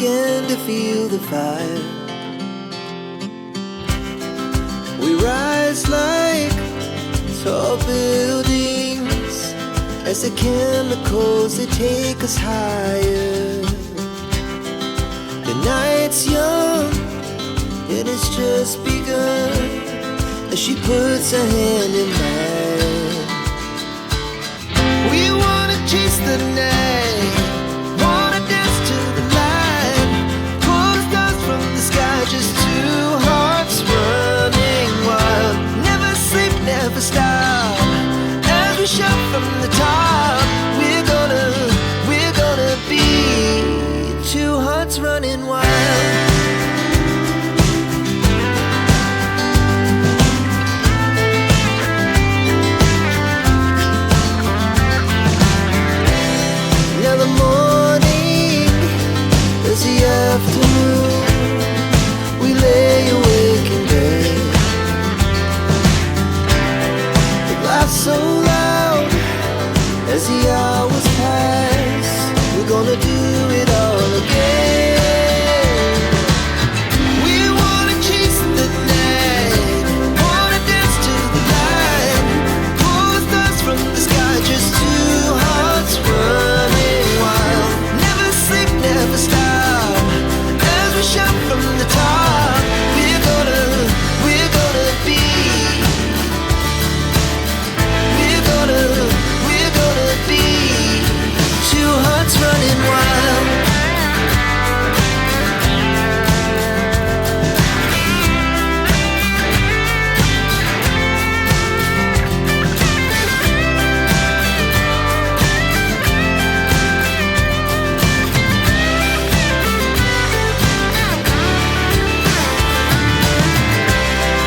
began to feel the fire. We rise like tall buildings as the chemicals, they take us higher. The night's young, it has just begun, as she puts her hand in mine. We wanna chase the night, wanna dance to the light, pull the stars from the sky, just two hearts running wild. Never sleep, never stop, as we shout from the top. We're gonna be two hearts running wild. Now the morning is the afternoon, we lay awake in bed. The laughs so loud as the hours pass. We're gonna do